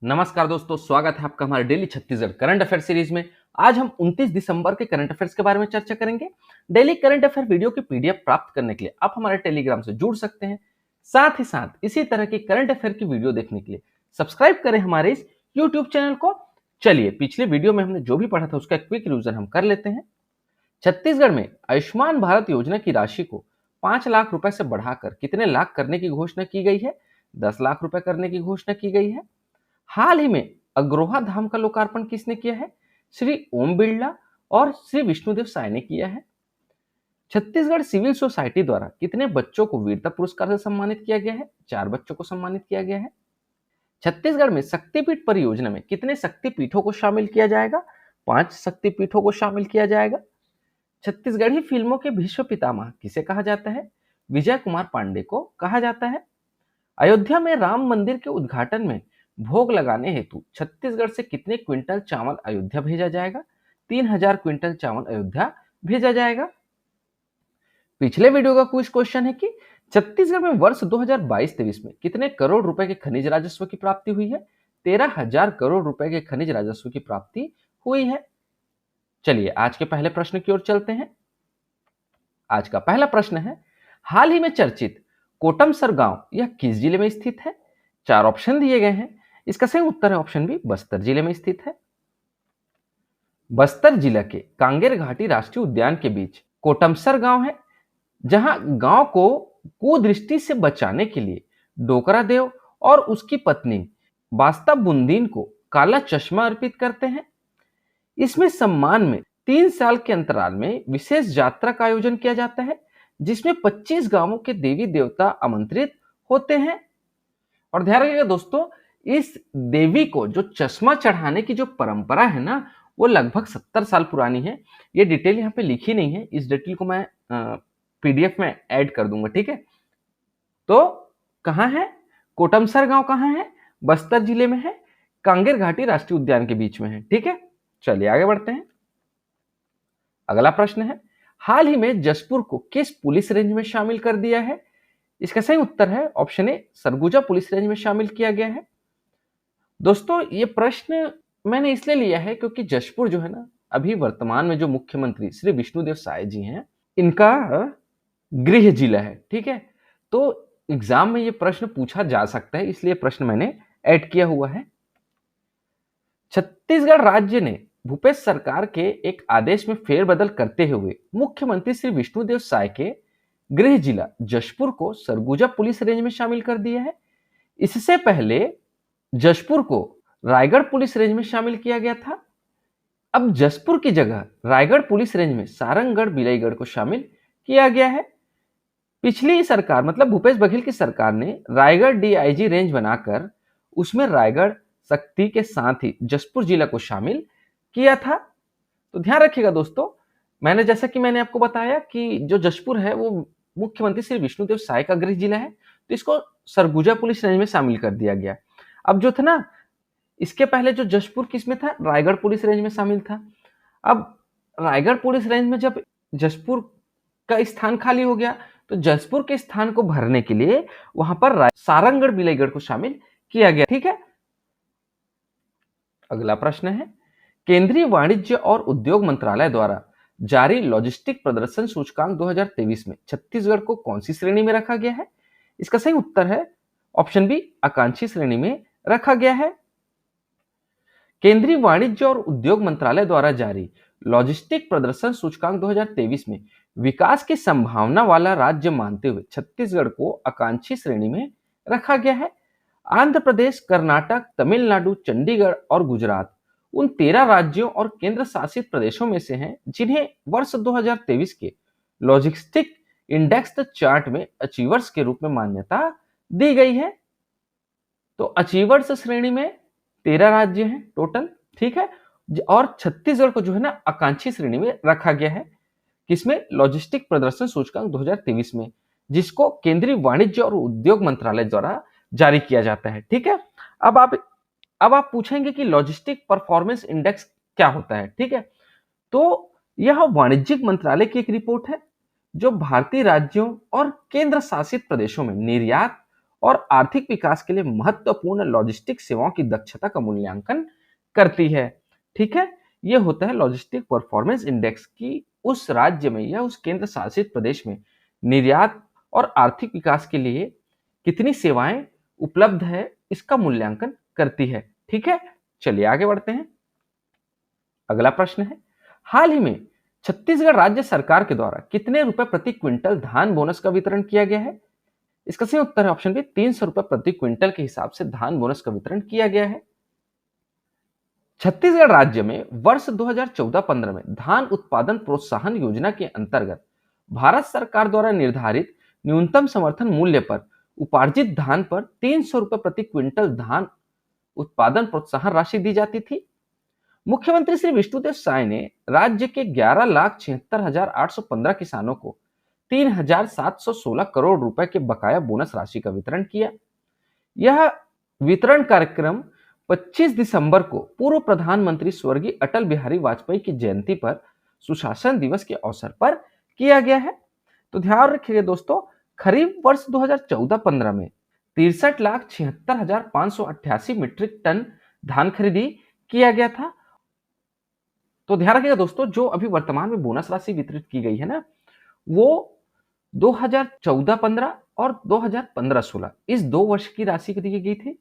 नमस्कार दोस्तों, स्वागत है आपका हमारे daily Chhattisgarh current affair series में। आज हम 29 दिसंबर के करंट अफेयर्स के बारे में चर्चा करेंगे। डेली करंट अफेयर वीडियो की पीडीएफ प्राप्त करने के लिए आप हमारे टेलीग्राम से जुड़ सकते हैं। साथ ही साथ इसी तरह की करंट अफेयर की वीडियो देखने के लिए सब्सक्राइब करें हमारे इस यूट्यूब चैनल को। चलिए, पिछले वीडियो में हमने जो भी पढ़ा था उसका क्विक रिवीजन हम कर लेते हैं। छत्तीसगढ़ में आयुष्मान भारत योजना की राशि को 5 लाख रुपए से बढ़ाकर कितने लाख करने की घोषणा की गई है? 10 लाख रुपए करने की घोषणा की गई है। हाल ही में अग्रोहा धाम का लोकार्पण किसने किया है? श्री ओम बिरला और श्री विष्णुदेव साय ने किया है। छत्तीसगढ़ सिविल सोसाइटी द्वारा कितने बच्चों को वीरता पुरस्कार से सम्मानित किया गया है? 4 बच्चों को सम्मानित किया गया है। छत्तीसगढ़ में शक्तिपीठ परियोजना में कितने शक्तिपीठों को शामिल किया जाएगा? 5 शक्तिपीठों को शामिल किया जाएगा। छत्तीसगढ़ी फिल्मों के विश्व पितामह किसे कहा जाता है? विजय कुमार पांडे को कहा जाता है। अयोध्या में राम मंदिर के उद्घाटन में भोग लगाने हेतु छत्तीसगढ़ से कितने क्विंटल चावल अयोध्या भेजा जाएगा? 3000 क्विंटल चावल अयोध्या भेजा जाएगा। पिछले वीडियो का क्विज क्वेश्चन है कि छत्तीसगढ़ में वर्ष 2022-23 में कितने करोड़ रुपए के खनिज राजस्व की प्राप्ति हुई है? 13,000 करोड़ रुपए के खनिज राजस्व की प्राप्ति हुई है। चलिए, आज के पहले प्रश्न की ओर चलते हैं। आज का पहला प्रश्न है, हाल ही में चर्चित कोटमसर गांव यह किस जिले में स्थित है? 4 ऑप्शन दिए गए हैं। इसका सही उत्तर है ऑप्शन बी, बस्तर जिले में स्थित है। बस्तर जिला के कांगेर घाटी राष्ट्रीय उद्यान के बीच कोटमसर गांव है, जहां गांव को कुदृष्टि से बचाने के लिए डोकरा देव और उसकी पत्नी बास्ता बुंदीन को काला चश्मा अर्पित करते हैं। इसमें सम्मान में 3 साल के अंतराल में विशेष यात्रा का आयोजन किया जाता है, जिसमें 25 गांवों के देवी देवता आमंत्रित होते हैं। और ध्यान रखिएगा दोस्तों, इस देवी को जो चश्मा चढ़ाने की जो परंपरा है ना, वो लगभग 70 साल पुरानी है। ये डिटेल यहाँ पे लिखी नहीं है, इस डिटेल को मैं पीडीएफ में ऐड कर दूंगा, ठीक है। तो कहाँ है कोटमसर गांव? कहाँ है? बस्तर जिले में है, कांगेर घाटी राष्ट्रीय उद्यान के बीच में है, ठीक है। चलिए आगे बढ़ते हैं। अगला प्रश्न है, हाल ही में जशपुर को किस पुलिस रेंज में शामिल कर दिया है? इसका सही उत्तर है option A, Surguja police range में शामिल किया गया है। दोस्तों, ये प्रश्न मैंने इसलिए लिया है क्योंकि जशपुर जो है ना, अभी वर्तमान में जो मुख्यमंत्री श्री विष्णुदेव साय जी हैं, इनका गृह जिला है, ठीक है। तो एग्जाम में ये प्रश्न पूछा जा सकता है, इसलिए प्रश्न मैंने ऐड किया हुआ है। छत्तीसगढ़ राज्य ने भूपेश सरकार के एक आदेश में फेरबदल करते हुए मुख्यमंत्री श्री विष्णुदेव साय के गृह जिला जशपुर को सरगुजा पुलिस रेंज में शामिल कर दिया है। इससे पहले जशपुर को रायगढ़ पुलिस रेंज में शामिल किया गया था। अब जशपुर की जगह रायगढ़ पुलिस रेंज में सारंगगढ़ बिलाईगढ़ को शामिल किया गया है। पिछली सरकार मतलब भूपेश बघेल की सरकार ने रायगढ़ डीआईजी रेंज बनाकर उसमें रायगढ़ शक्ति के साथ ही जशपुर जिला को शामिल किया था। तो ध्यान रखिएगा दोस्तों, जैसा कि मैंने आपको बताया कि जो जशपुर है वो मुख्यमंत्री श्री विष्णुदेव साय का गृह जिला है, तो इसको सरगुजा पुलिस रेंज में शामिल कर दिया गया। अब जो था ना, इसके पहले जो जशपुर किसमें था? रायगढ़ पुलिस रेंज में शामिल था। अब रायगढ़ पुलिस रेंज में जब जशपुर का स्थान खाली हो गया, तो जशपुर के स्थान को भरने के लिए वहां पर सारंगगढ़ बिलाईगढ़ को शामिल किया गया, ठीक है। अगला प्रश्न है, केंद्रीय वाणिज्य और उद्योग मंत्रालय द्वारा जारी लॉजिस्टिक प्रदर्शन सूचकांक 2023 में छत्तीसगढ़ को कौन सी श्रेणी में रखा गया है? इसका सही उत्तर है ऑप्शन बी, आकांक्षी श्रेणी में रखा गया है। केंद्रीय वाणिज्य और उद्योग मंत्रालय द्वारा जारी लॉजिस्टिक प्रदर्शन सूचकांक 2023 में विकास की संभावना वाला राज्य मानते हुए छत्तीसगढ़ को आकांक्षी श्रेणी में रखा गया है। आंध्र प्रदेश, कर्नाटक, तमिलनाडु, चंडीगढ़ और गुजरात उन 13 राज्यों और केंद्र शासित प्रदेशों में से हैं जिन्हें वर्ष 2023 के लॉजिस्टिक इंडेक्स चार्ट में अचीवर्स के रूप में मान्यता दी गई है। तो अचीवर्स श्रेणी में 13 राज्य हैं टोटल, ठीक है। और छत्तीसगढ़ को जो है ना आकांक्षी श्रेणी में रखा गया है, किसमें? लॉजिस्टिक प्रदर्शन सूचकांक 2023 में, जिसको केंद्रीय वाणिज्य और उद्योग मंत्रालय द्वारा जारी किया जाता है, ठीक है। अब आप पूछेंगे कि लॉजिस्टिक परफॉर्मेंस इंडेक्स क्या होता है, ठीक है। तो यह वाणिज्यिक मंत्रालय की एक रिपोर्ट है जो भारतीय राज्यों और केंद्र शासित प्रदेशों में निर्यात और आर्थिक विकास के लिए महत्वपूर्ण लॉजिस्टिक सेवाओं की दक्षता का मूल्यांकन करती है। ठीक है, ये होता है लॉजिस्टिक परफॉर्मेंस इंडेक्स की उस राज्य में या उस केंद्र शासित प्रदेश में निर्यात और आर्थिक विकास के लिए कितनी सेवाएं उपलब्ध है, इसका मूल्यांकन करती है। ठीक है, चलिए आगे बढ़ते हैं। अगला प्रश्न है, हाल ही में छत्तीसगढ़ राज्य सरकार के द्वारा कितने रुपए प्रति क्विंटल धान बोनस का वितरण किया गया है? इसका सही उत्तर है ऑप्शन बी, 300 रुपए प्रति क्विंटल के हिसाब से धान बोनस का वितरण किया गया है। छत्तीसगढ़ राज्य में वर्ष 2014-15 में धान उत्पादन प्रोत्साहन योजना के अंतर्गत भारत सरकार द्वारा निर्धारित न्यूनतम समर्थन मूल्य पर उपार्जित धान पर 300 रुपए प्रति क्विंटल धान उत्पादन प्रोत्साहन राशि दी जाती थी। मुख्यमंत्री श्री विष्णुदेव साय ने राज्य के 11,76,815 किसानों को 3,716 करोड़ रुपए के बकाया बोनस राशि का वितरण किया। यह वितरण कार्यक्रम 25 दिसंबर को पूर्व प्रधानमंत्री स्वर्गीय अटल बिहारी वाजपेयी की जयंती पर सुशासन दिवस के अवसर पर किया गया है। तो ध्यान रखिएगा दोस्तों, खरीफ वर्ष 2014-15 में 63,76,588 मीट्रिक टन धान खरीदी किया गया था। तो ध्यान रखिएगा दोस्तों, जो अभी वर्तमान में बोनस राशि वितरित की गई है ना, वो 2014-15 और 2015-16 इस 2 वर्ष की राशि को दी गई थी।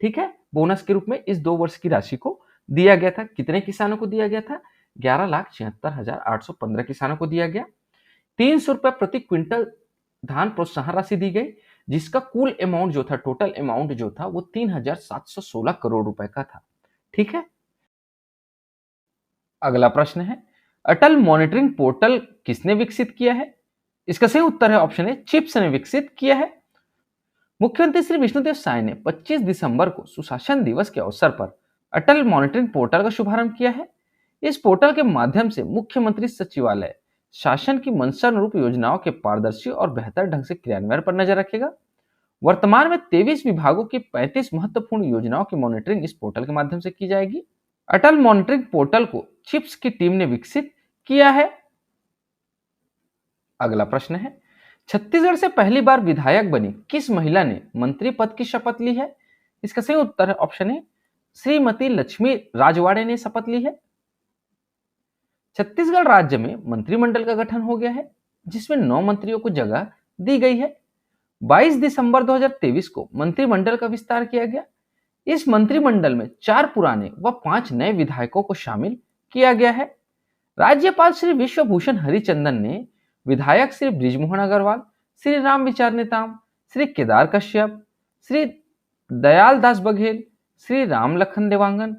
ठीक है, बोनस के रूप में इस 2 वर्ष की राशि को दिया गया था। कितने किसानों को दिया गया था? 11,76,815 किसानों को दिया गया। 300 रुपए प्रति क्विंटल धान प्रोत्साहन राशि दी गई, जिसका कुल अमाउंट जो था, टोटल अमाउंट जो था, वो 3,716 करोड़ रुपए का था। ठीक है, अगला प्रश्न है, अटल मॉनिटरिंग पोर्टल किसने विकसित किया है? इसका सही उत्तर है ऑप्शन ए, चिप्स ने विकसित किया है। मुख्यमंत्री श्री विष्णुदेव साय ने 25 दिसंबर को सुशासन दिवस के अवसर पर अटल मॉनिटरिंग पोर्टल का शुभारंभ किया है। इस पोर्टल के माध्यम से मुख्यमंत्री सचिवालय शासन की मंशानुरूप योजनाओं के पारदर्शी और बेहतर ढंग से क्रियान्वयन पर नजर रखेगा। वर्तमान में 23 विभागों की 35 महत्वपूर्ण योजनाओं की मॉनिटरिंग इस पोर्टल के माध्यम से की जाएगी। अटल मॉनिटरिंग पोर्टल को चिप्स की टीम ने विकसित किया है। अगला प्रश्न है, छत्तीसगढ़ से पहली बार विधायक बनी किस महिला ने मंत्री पद की शपथ ली है? इसका सही उत्तर है ऑप्शन ए, श्रीमती लक्ष्मी राजवाड़े ने शपथ ली है। छत्तीसगढ़ राज्य में मंत्रिमंडल का गठन हो गया है, जिसमें 9 मंत्रियों को जगह दी गई है। 22 दिसंबर 2023 को मंत्रिमंडल का विस्तार किया गया। इस मंत्रिमंडल में 4 पुराने व 5 नए विधायकों को शामिल किया गया है। राज्यपाल श्री विश्वभूषण हरिचंदन ने विधायक श्री बृजमोहन अग्रवाल, श्री राम विचार नेताम, श्री केदार कश्यप, श्री दयाल दास बघेल, श्री राम लखन देवांगन,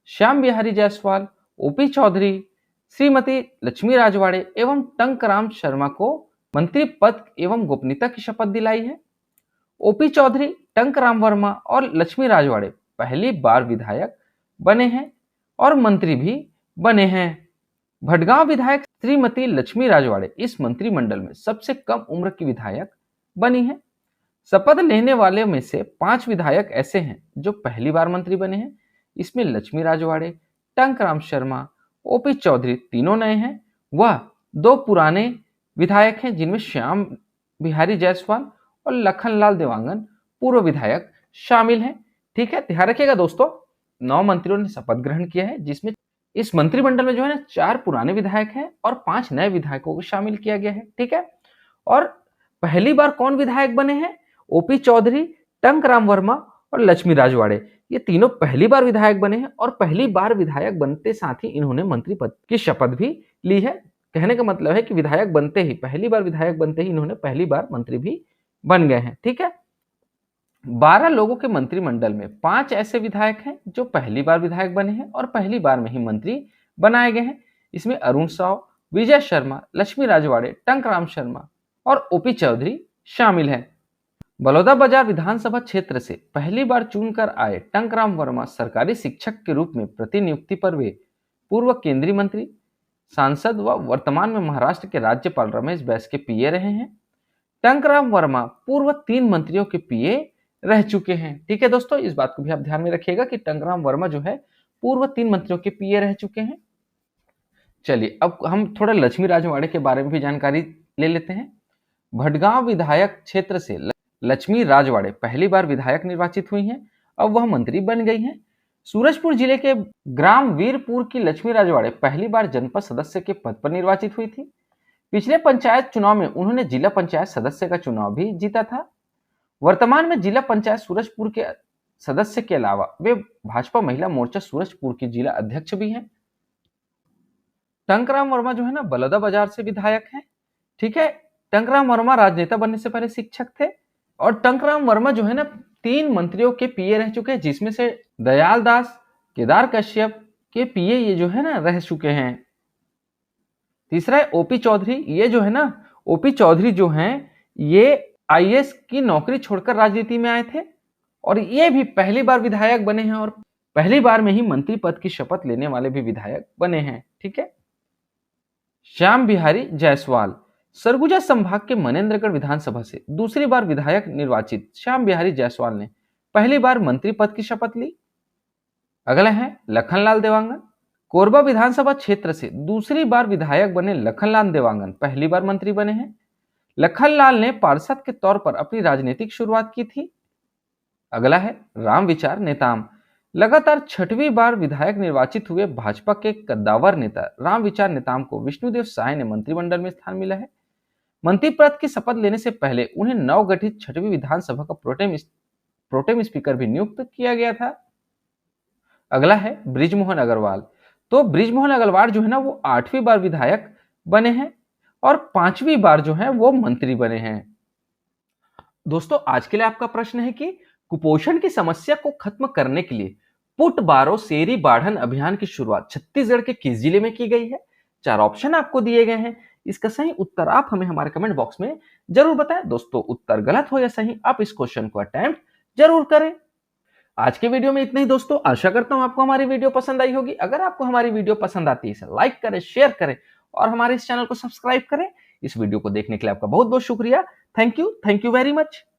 श्याम बिहारी जायसवाल, ओपी चौधरी, श्रीमती लक्ष्मी राजवाड़े एवं टंकराम शर्मा को मंत्री पद एवं गोपनीयता की शपथ दिलाई है। ओपी चौधरी, टंकराम वर्मा और लक्ष्मी राजवाड़े पहली बार विधायक बने हैं और मंत्री भी बने हैं। भटगांव विधायक श्रीमती लक्ष्मी राजवाड़े इस मंत्रिमंडल में सबसे कम उम्र की विधायक बनी है। शपथ लेने वाले में से 5 विधायक ऐसे हैं जो पहली बार मंत्री बने हैं। इसमें लक्ष्मी राजवाड़े, टंकराम शर्मा, ओपी चौधरी तीनों नए हैं। वह 2 पुराने विधायक हैं, जिनमें श्याम बिहारी जायसवाल और लखनलाल देवांगन पूर्व विधायक शामिल हैं। ठीक है, ध्यान रखिएगा दोस्तों, 9 मंत्रियों ने शपथ ग्रहण किया है, जिसमें इस मंत्रिमंडल में जो है ना 4 पुराने विधायक हैं और 5 नए विधायकों को शामिल किया गया है। ठीक है, और पहली बार कौन विधायक बने हैं? ओपी चौधरी, टंकराम वर्मा और लक्ष्मी राजवाड़े, ये तीनों पहली बार विधायक बने हैं और पहली बार विधायक बनते साथ ही इन्होंने मंत्री पद की शपथ भी ली है। कहने का मतलब है कि विधायक बनते ही, पहली बार विधायक बनते ही इन्होंने पहली बार मंत्री भी बन गए हैं। ठीक है, 12 लोगों के मंत्रिमंडल में 5 ऐसे विधायक हैं जो पहली बार विधायक बने हैं और पहली बार में ही मंत्री बनाए गए हैं। इसमें अरुण साव, विजय शर्मा, लक्ष्मी राजवाड़े, टंकराम शर्मा और ओपी चौधरी शामिल हैं। बलौदाबाजार विधानसभा क्षेत्र से पहली बार चुनकर आए टंकराम वर्मा सरकारी शिक्षक के रूप में प्रतिनियुक्ति पर वे पूर्व केंद्रीय मंत्री, सांसद व वर्तमान में महाराष्ट्र के राज्यपाल रमेश बैस के पीए रहे हैं। टंकराम वर्मा पूर्व 3 मंत्रियों के पीए रह चुके हैं। ठीक है दोस्तों, इस बात को भी आप ध्यान में रखिएगा कि टंकराम वर्मा जो है पूर्व 3 मंत्रियों के पीए रह चुके हैं। चलिए अब हम थोड़ा लक्ष्मी राजवाड़े के बारे में भी जानकारी ले लेते हैं। भटगांव विधायक क्षेत्र से लक्ष्मी राजवाड़े पहली बार विधायक निर्वाचित हुई हैं, अब वह मंत्री बन गई हैं। सूरजपुर जिले के ग्राम वीरपुर की लक्ष्मी राजवाड़े पहली बार जनपद सदस्य के पद पर निर्वाचित हुई थी। पिछले पंचायत चुनाव में उन्होंने जिला पंचायत सदस्य का चुनाव भी जीता था। वर्तमान में जिला पंचायत सूरजपुर के सदस्य के अलावा वे भाजपा महिला मोर्चा सूरजपुर की जिला अध्यक्ष भी हैं। टंकराम वर्मा जो है ना बलौदाबाजार से विधायक हैं। ठीक है, टंकराम वर्मा राजनेता बनने से पहले शिक्षक थे और टंकराम वर्मा जो है ना 3 मंत्रियों के पीए रह चुके हैं, जिसमें से दयाल दास, केदार कश्यप के पीए ये जो है ना रह चुके हैं। तीसरा है ओपी चौधरी। ये जो है ना ओपी चौधरी जो हैं ये आईएएस की नौकरी छोड़कर राजनीति में आए थे और ये भी पहली बार विधायक बने हैं और पहली बार में ही मंत्री पद की शपथ लेने वाले भी विधायक बने हैं। ठीक है, श्याम बिहारी जायसवाल सरगुजा संभाग के मनेन्द्रगढ़ विधानसभा से दूसरी बार विधायक निर्वाचित श्याम बिहारी जायसवाल ने पहली बार मंत्री पद की शपथ ली। अगला है लखनलाल देवांगन। कोरबा विधानसभा क्षेत्र से दूसरी बार विधायक बने लखनलाल देवांगन पहली बार मंत्री बने हैं। लखनलाल ने पार्षद के तौर पर अपनी राजनीतिक शुरुआत की थी। अगला है रामविचार नेताम। लगातार 6वीं बार विधायक निर्वाचित हुए भाजपा के कद्दावर नेता रामविचार नेताम को विष्णुदेव साय ने मंत्रिमंडल में स्थान मिला है। मंत्री पद की शपथ लेने से पहले उन्हें नवगठित 6वीं विधानसभा का प्रोटेम स्पीकर भी नियुक्त किया गया था। अगला है बृजमोहन अग्रवाल। तो बृजमोहन अग्रवाल जो है ना वो 8वीं बार विधायक बने हैं और 5वीं बार जो है वो मंत्री बने हैं। दोस्तों, आज के लिए आपका प्रश्न है कि कुपोषण की समस्या को खत्म करने के लिए पुट बारो सेरी बाढ़न अभियान की शुरुआत छत्तीसगढ़ के किस जिले में की गई है? 4 ऑप्शन आपको दिए गए हैं, इसका सही उत्तर आप हमें हमारे कमेंट बॉक्स में जरूर बताएं। दोस्तों, उत्तर गलत हो या सही, आप इस क्वेश्चन को अटेम्प्ट जरूर करें। आज के वीडियो में इतना ही दोस्तों। आशा करता हूं आपको हमारी वीडियो पसंद आई होगी। अगर आपको हमारी वीडियो पसंद आती है इसे लाइक करें, शेयर करें और हमारे इस चैनल को सब्सक्राइब करें। इस वीडियो को देखने के लिए आपका बहुत बहुत शुक्रिया। Thank you very much.